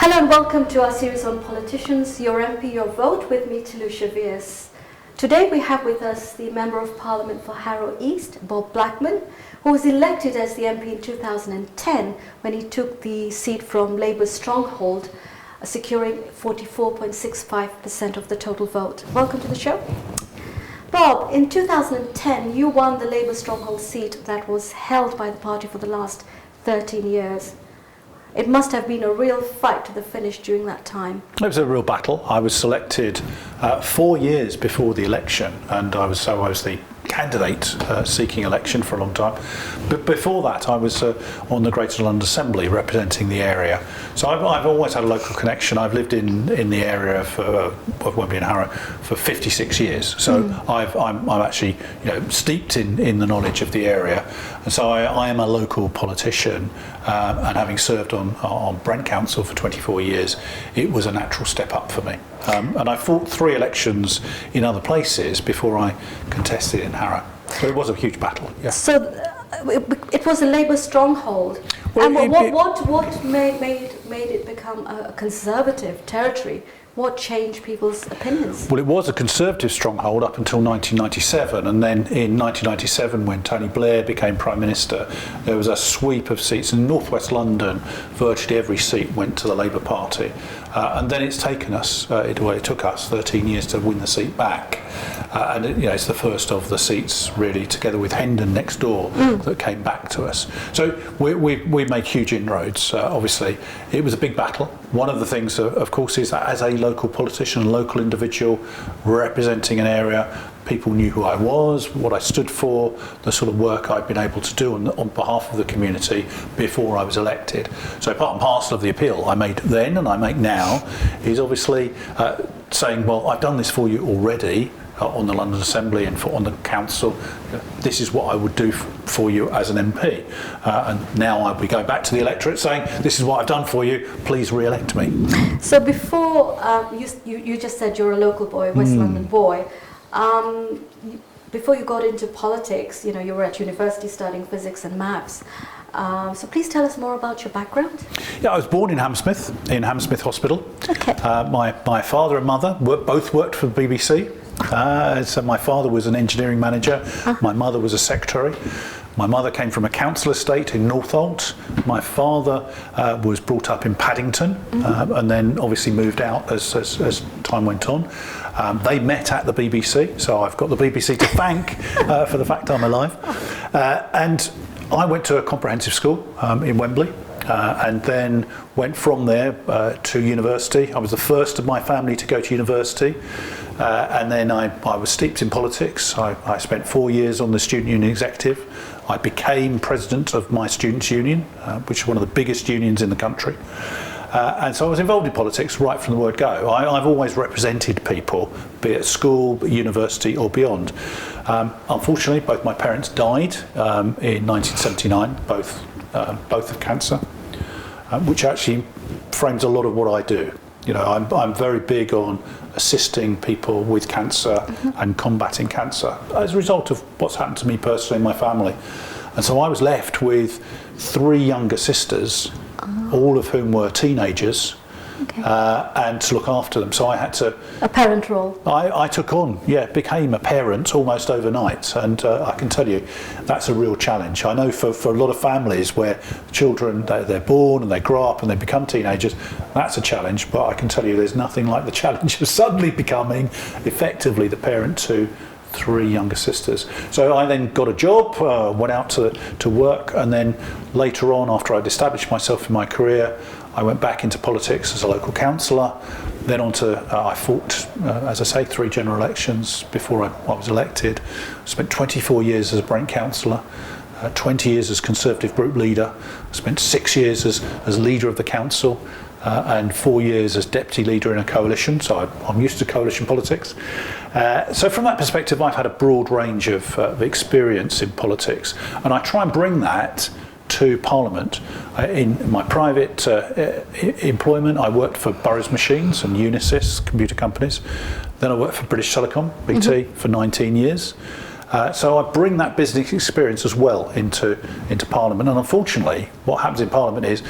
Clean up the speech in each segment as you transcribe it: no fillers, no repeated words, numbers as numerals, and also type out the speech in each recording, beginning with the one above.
Hello and welcome to our series on politicians, your MP, your vote, with me, Lucia Viers. Today we have with us the Member of Parliament for Harrow East, Bob Blackman, who was elected as the MP in 2010 when he took the seat from Labour's stronghold, securing 44.65% of the total vote. Welcome to the show. Bob, in 2010 you won the Labour stronghold seat that was held by the party for the last 13 years. It must have been a real fight to the finish during that time. It was a real battle. I was selected 4 years before the election, and I was the candidate seeking election for a long time. But before that, I was on the Greater London Assembly representing the area. So I've always had a local connection. I've lived in the area for Wembley and Harrow for 56 years. So I'm actually steeped in the knowledge of the area. And so I am a local politician, and having served on Brent Council for 24 years, it was a natural step up for me. And I fought 3 elections in other places before I contested in Harrow. So it was a huge battle. Yeah. So it was a Labour stronghold. Well, and what made it become a Conservative territory? What changed people's opinions? Well, it was a Conservative stronghold up until 1997, and then in 1997, when Tony Blair became Prime Minister, there was a sweep of seats in North West London. Virtually every seat went to the Labour Party, and then it's taken us. It took us 13 years to win the seat back, and it's the first of the seats, really, together with Hendon next door, that came back to us. So we made huge inroads. Obviously, it was a big battle. One of the things, of course, is that as a local politician, a local individual representing an area, people knew who I was, what I stood for, the sort of work I'd been able to do on behalf of the community before I was elected. So part and parcel of the appeal I made then and I make now is obviously saying, well, I've done this for you already on the London Assembly and on the Council. This is what I would do for you as an MP. And now I'll be going back to the electorate saying, this is what I've done for you, please re-elect me. So before, you just said you're a local boy, West London boy. Before you got into politics, you were at university studying physics and maths. So please tell us more about your background. Yeah, I was born in Hammersmith Hospital. Okay. My father and mother both worked for the BBC. So my father was an engineering manager, my mother was a secretary. My mother came from a council estate in Northolt. My father was brought up in Paddington, and then obviously moved out as time went on. They met at the BBC, so I've got the BBC to thank for the fact I'm alive. And I went to a comprehensive school in Wembley. And then went from there to university. I was the first of my family to go to university, and then I was steeped in politics. I spent 4 years on the student union executive. I became president of my students' union, which is one of the biggest unions in the country. And so I was involved in politics right from the word go. I've always represented people, be it at school, university or beyond. Unfortunately, both my parents died in 1979, both of cancer, which actually frames a lot of what I do. I'm very big on assisting people with cancer and combating cancer as a result of what's happened to me personally and my family. And so I was left with 3 younger sisters, all of whom were teenagers, and to look after them. So I had to... A parent role. I took on, became a parent almost overnight. And I can tell you, that's a real challenge. I know for a lot of families where children, they're born and they grow up and they become teenagers, that's a challenge. But I can tell you there's nothing like the challenge of suddenly becoming effectively the parent to 3 younger sisters. So I then got a job, went out to work, and then later on, after I'd established myself in my career, I went back into politics as a local councillor, then I fought, as I say, 3 general elections before I was elected. Spent 24 years as a Brent councillor, 20 years as Conservative group leader, spent 6 years as leader of the council, and 4 years as deputy leader in a coalition, so I'm used to coalition politics. So from that perspective, I've had a broad range of experience in politics, and I try and bring that to Parliament. In my private employment, I worked for Burroughs Machines and Unisys computer companies. Then I worked for British Telecom, BT, for 19 years. So I bring that business experience as well into Parliament. And unfortunately, what happens in Parliament is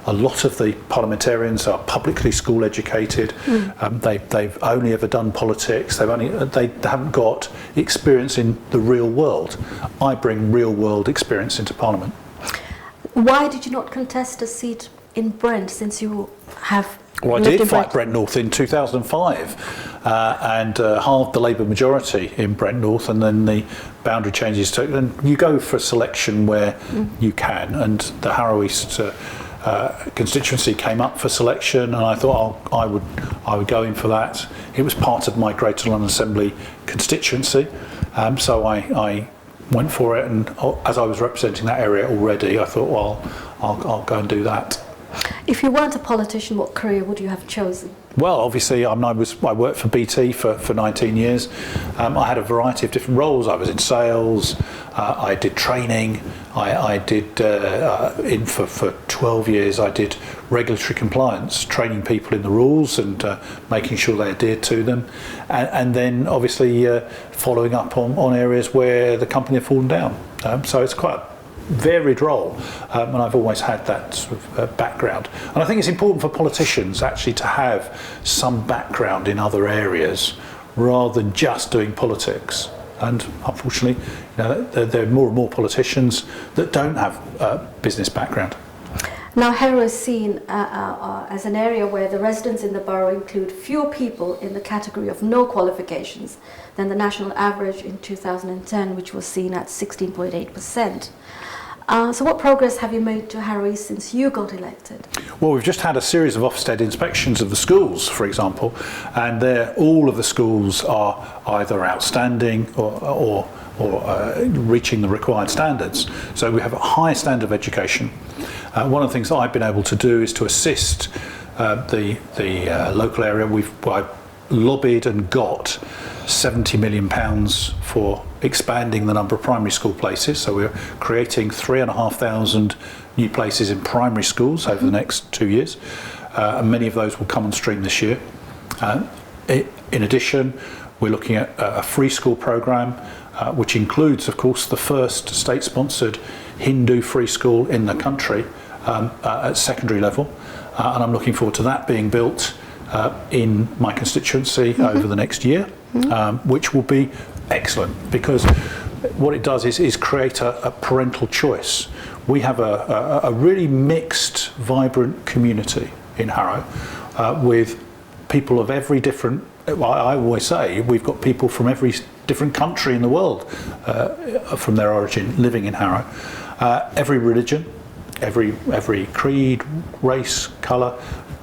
a lot of the parliamentarians are publicly school educated. They've only ever done politics. They haven't got experience in the real world. I bring real world experience into Parliament. Why did you not contest a seat in Brent, since you have? Well, I did fight Brent North in 2005 and halved the Labour majority in Brent North, and then the boundary changes took. And you go for selection where you can, and the Harrow East constituency came up for selection, and I thought I would go in for that. It was part of my Greater London Assembly constituency, so I went for it. And as I was representing that area already, I thought, well, I'll go and do that. If you weren't a politician, what career would you have chosen? Well, obviously, I worked for BT for 19 years. I had a variety of different roles. I was in sales. I did training. I did for 12 years. I did regulatory compliance, training people in the rules and making sure they adhered to them, and then obviously following up on areas where the company had fallen down. So it's quite a varied role, and I've always had that sort of background. And I think it's important for politicians actually to have some background in other areas rather than just doing politics. And unfortunately, there are more and more politicians that don't have a business background. Now, Harrow is seen as an area where the residents in the borough include fewer people in the category of no qualifications than the national average in 2010, which was seen at 16.8%. So what progress have you made to Harrow East since you got elected? Well, we've just had a series of Ofsted inspections of the schools, for example, and all of the schools are either outstanding or reaching the required standards. So we have a high standard of education. One of the things that I've been able to do is to assist the local area. I lobbied and got £70 million for expanding the number of primary school places. So we're creating 3,500 new places in primary schools over the next 2 years, and many of those will come on stream this year. In addition, we're looking at a free school programme, which includes, of course, the first state-sponsored Hindu free school in the country at secondary level, and I'm looking forward to that being built in my constituency over the next year, which will be excellent, because what it does is create a parental choice. We have a really mixed, vibrant community in Harrow with people of every different, I always say we've got people from every different country in the world from their origin living in Harrow. Every religion, every creed, race, colour,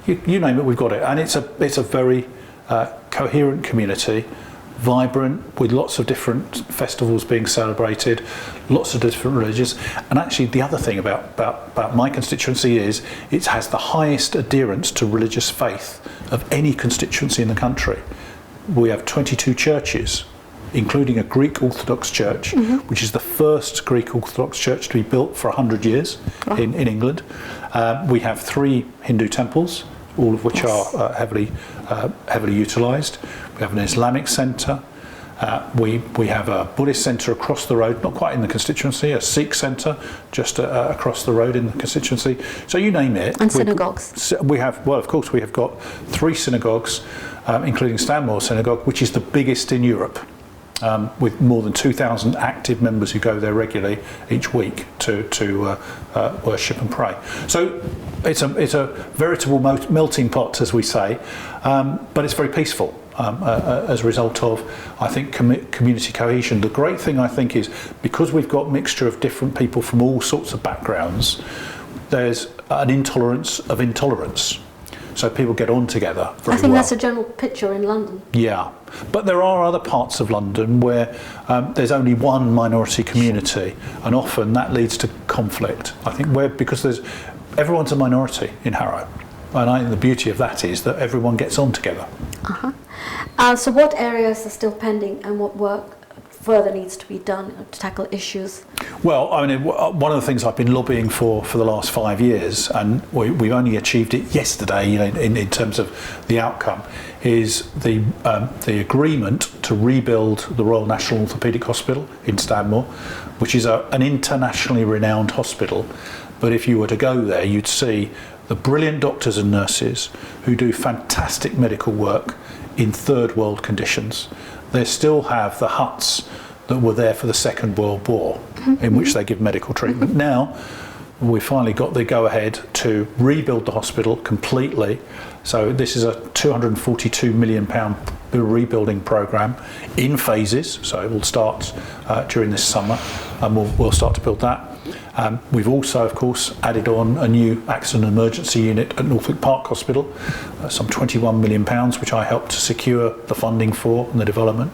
you name it, we've got it. And it's a very coherent community, vibrant, with lots of different festivals being celebrated, lots of different religions. And actually the other thing about my constituency is it has the highest adherence to religious faith of any constituency in the country. We have 22 churches, including a Greek Orthodox church, which is the first Greek Orthodox church to be built for 100 years in England. We have 3 Hindu temples, all of which are heavily utilised. We have an Islamic centre. We have a Buddhist centre across the road, not quite in the constituency, a Sikh centre just across the road in the constituency. So you name it. And synagogues. We have got 3 synagogues, including Stanmore Synagogue, which is the biggest in Europe, with more than 2,000 active members who go there regularly each week to worship and pray. So it's a veritable melting pot, as we say, but it's very peaceful. As a result of, I think, community cohesion. The great thing, I think, is because we've got mixture of different people from all sorts of backgrounds, there's an intolerance of intolerance. So people get on together very well. I think that's a general picture in London. Yeah, but there are other parts of London where there's only one minority community, and often that leads to conflict. I think because everyone's a minority in Harrow, and I think the beauty of that is that everyone gets on together. So what areas are still pending, and what work further needs to be done to tackle issues? Well, I mean, one of the things I've been lobbying for the last 5 years, and we've only achieved it yesterday, in terms of the outcome, is the agreement to rebuild the Royal National Orthopaedic Hospital in Stanmore, which is an internationally renowned hospital. But if you were to go there, you'd see the brilliant doctors and nurses who do fantastic medical work in third world conditions. They still have the huts that were there for the Second World War, in which they give medical treatment. Now, we finally got the go-ahead to rebuild the hospital completely. So this is a £242 million rebuilding programme in phases. So it will start during this summer, and we'll start to build that. We've also, of course, added on a new accident and emergency unit at Norfolk Park Hospital, some £21 million, which I helped to secure the funding for and the development.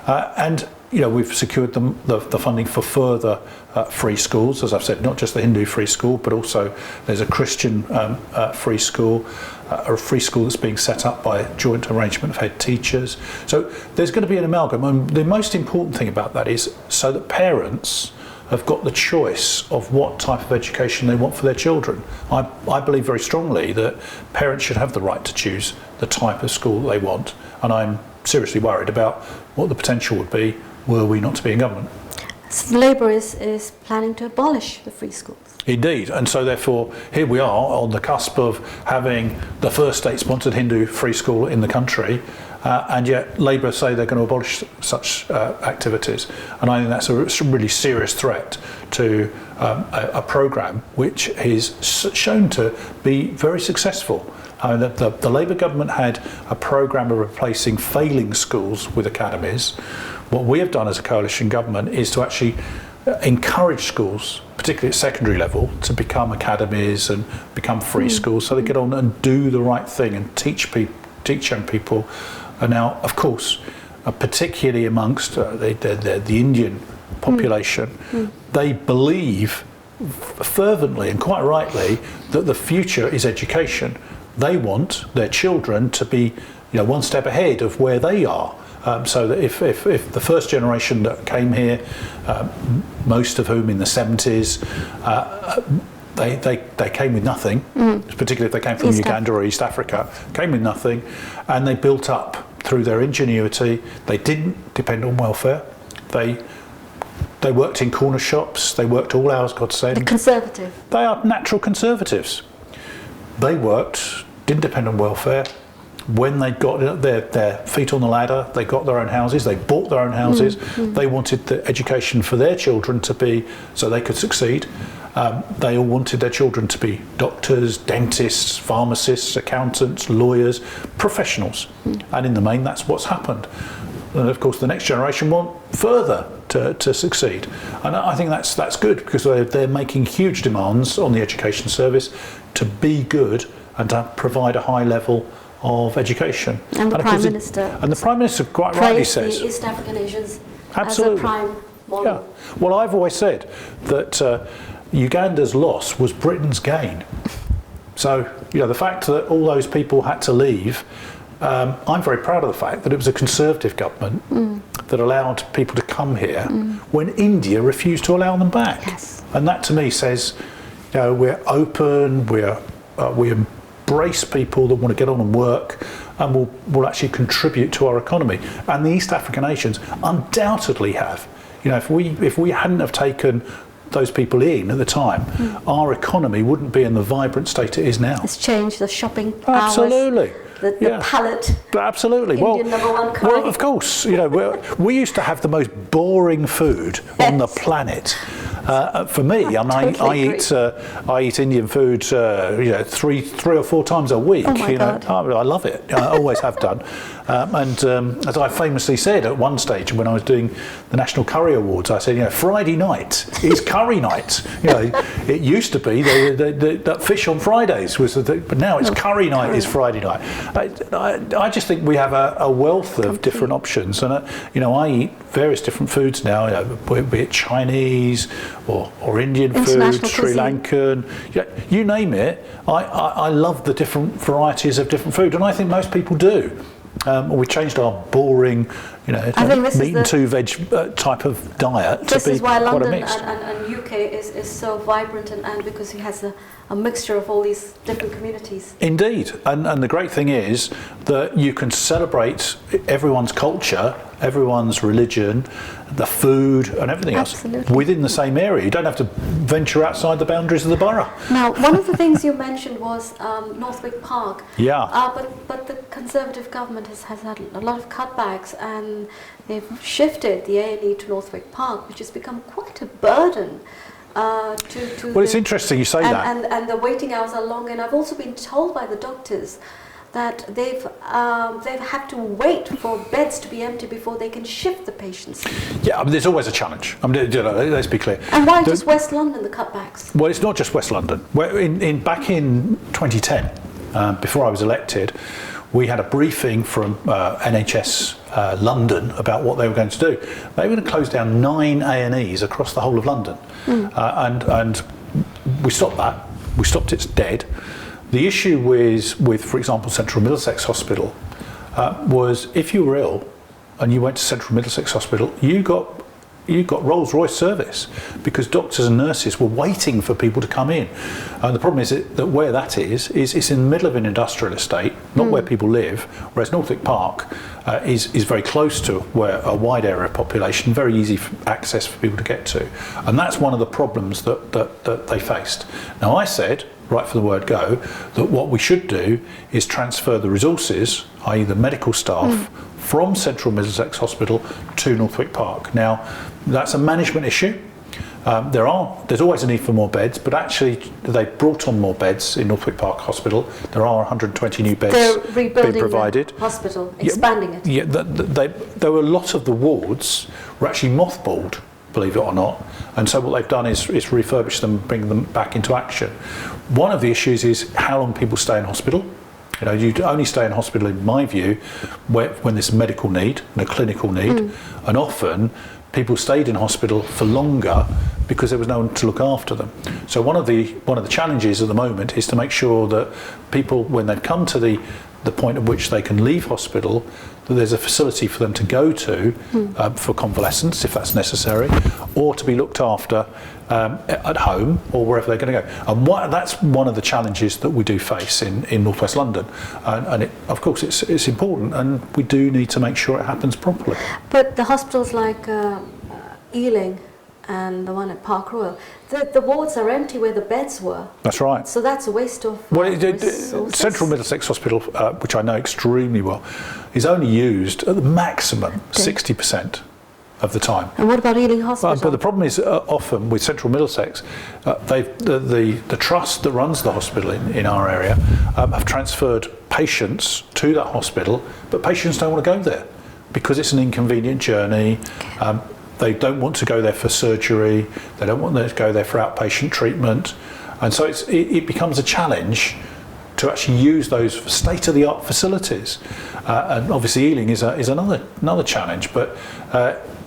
And we've secured the funding for further free schools, as I've said, not just the Hindu free school, but also there's a Christian free school, a free school that's being set up by a joint arrangement of head teachers. So there's going to be an amalgam. And the most important thing about that is so that parents have got the choice of what type of education they want for their children. I believe very strongly that parents should have the right to choose the type of school they want, and I'm seriously worried about what the potential would be were we not to be in government. So Labour is planning to abolish the free schools. Indeed, and so therefore here we are on the cusp of having the first state-sponsored Hindu free school in the country, and yet Labour say they're going to abolish such activities, and I think that's a really serious threat to a programme which is shown to be very successful. The Labour government had a programme of replacing failing schools with academies. What we have done as a coalition government is to actually encourage schools, particularly at secondary level, to become academies and become free schools, so they get on and do the right thing and teach young people. And now, of course, particularly amongst the Indian population, they believe fervently and quite rightly that the future is education. They want their children to be, one step ahead of where they are. So that if the first generation that came here, most of whom in the 70s, they came with nothing, particularly if they came from Uganda or East Africa, came with nothing, and they built up through their ingenuity. They didn't depend on welfare. They worked in corner shops. They worked all hours, God send. The conservative. They are natural conservatives. They worked, didn't depend on welfare. When they got their feet on the ladder, they got their own houses, they bought their own houses, they wanted the education for their children to be so they could succeed. They all wanted their children to be doctors, dentists, pharmacists, accountants, lawyers, professionals. And in the main, that's what's happened. And of course, the next generation want further to succeed. And I think that's good, because they're making huge demands on the education service to be good and to provide a high level of education. And the Prime Minister. And the Prime Minister quite rightly says the East African nations absolutely. As a prime model. Yeah. Well, I've always said that Uganda's loss was Britain's gain. So, the fact that all those people had to leave, I'm very proud of the fact that it was a Conservative government that allowed people to come here when India refused to allow them back. Yes. And that to me says, we're open, we embrace people that want to get on and work, and will actually contribute to our economy. And the East African nations undoubtedly have. If we hadn't have taken those people in at the time, our economy wouldn't be in the vibrant state it is now. It's changed the shopping Absolutely. hours. The palate. Absolutely. Indian number one curry. Well, of course. We used to have the most boring food on the planet. For me, I eat Indian food, 3 or 4 times a week. Oh my God. I love it. I always have done. And as I famously said at one stage when I was doing the National Curry Awards, I said, Friday night is curry night. It used to be that fish on Fridays was, but now it's curry night is Friday night. I just think we have a wealth of different options, and I eat various different foods now, be it Chinese or Indian food, Sri Lankan, you name it. I love the different varieties of different food, and I think most people do. We changed our boring, meat and two veg type of diet to be This is why quite a London mix. and UK is so vibrant and because it has a mixture of all these different communities. Indeed, and the great thing is that you can celebrate everyone's culture, everyone's religion, the food and everything Absolutely. else within the same area. You don't have to venture outside the boundaries of the borough. Now, one of the things you mentioned was Northwick Park. Yeah. But the Conservative government has had a lot of cutbacks, and they've shifted the A&E to Northwick Park, which has become quite a burden. Well, it's interesting you say that. And the waiting hours are long, and I've also been told by the doctors that they've had to wait for beds to be empty before they can shift the patients. Yeah, I mean, there's always a challenge. I mean, let's be clear. And why just West London, the cutbacks? Well, it's not just West London. Back in 2010, before I was elected, we had a briefing from NHS London about what they were going to do. They were going to close down 9 A&Es across the whole of London. And we stopped that. We stopped it dead. The issue with, for example, Central Middlesex Hospital was if you were ill and you went to Central Middlesex Hospital, you got Rolls-Royce service because doctors and nurses were waiting for people to come in. And the problem is that where that is it's in the middle of an industrial estate, not where people live, whereas Northwick Park is very close to where a wide area of population, very easy access for people to get to. And that's one of the problems that they faced. Now, I said, right from the word go, that what we should do is transfer the resources, i.e. the medical staff, from Central Middlesex Hospital to Northwick Park. Now, that's a management issue. There's always a need for more beds, but actually they brought on more beds in Northwick Park Hospital. There are 120 new beds being provided. The hospital, expanding it. Yeah, there were a lot of the wards were actually mothballed, believe it or not, and so what they've done is refurbish them, bring them back into action. One of the issues is how long people stay in hospital. You only stay in hospital, in my view, when there's a medical need and a clinical need, and often people stayed in hospital for longer because there was no one to look after them. So one of the challenges at the moment is to make sure that people, when they've come to the point at which they can leave hospital, that there's a facility for them to go to for convalescence, if that's necessary, or to be looked after at home or wherever they're going to go. And that's one of the challenges that we do face in North West London. And of course, it's important, and we do need to make sure it happens properly. But the hospitals like Ealing and the one at Park Royal, the wards are empty where the beds were. That's right. So that's a waste of resources. Central Middlesex Hospital, which I know extremely well, is only used at the maximum 60% of the time. And what about Ealing Hospital? But the problem is often with Central Middlesex, the trust that runs the hospital in our area have transferred patients to that hospital, but patients don't want to go there because it's an inconvenient journey. They don't want to go there for surgery. They don't want to go there for outpatient treatment, and so it becomes a challenge to actually use those state-of-the-art facilities. And obviously, Ealing is another challenge. But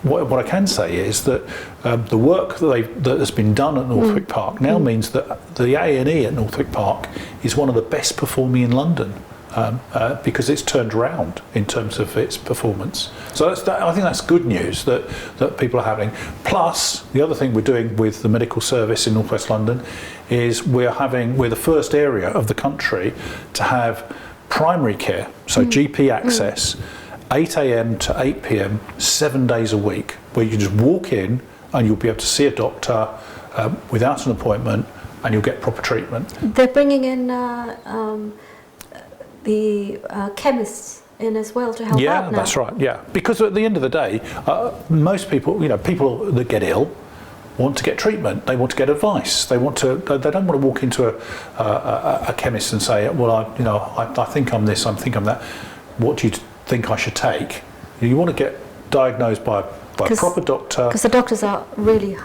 what I can say is that the work that has been done at Northwick Park now means that the A&E at Northwick Park is one of the best performing in London. Because it's turned around in terms of its performance. So I think that's good news that people are having. Plus, the other thing we're doing with the medical service in North West London is we're the first area of the country to have primary care, so GP access, 8 a.m. to 8 p.m, 7 days a week, where you can just walk in and you'll be able to see a doctor without an appointment, and you'll get proper treatment. They're bringing in the chemists in as well to help out now. Yeah, that's right. Yeah, because at the end of the day, most people, people that get ill, want to get treatment. They want to get advice. They don't want to walk into a chemist and say, well, I think I'm this, I think I'm that. What do you think I should take? You want to get diagnosed by a proper doctor. Because the doctors are really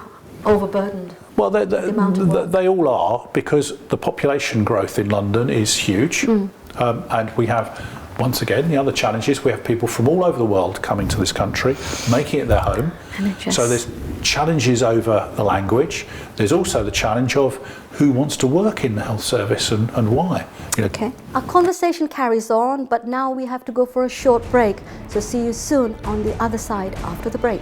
overburdened. Well, they all are, because the population growth in London is huge. And we have, once again, the other challenge is we have people from all over the world coming to this country, making it their home. NHS. So there's challenges over the language. There's also the challenge of who wants to work in the health service and why. You know. Okay. Our conversation carries on, but now we have to go for a short break. So see you soon on the other side after the break.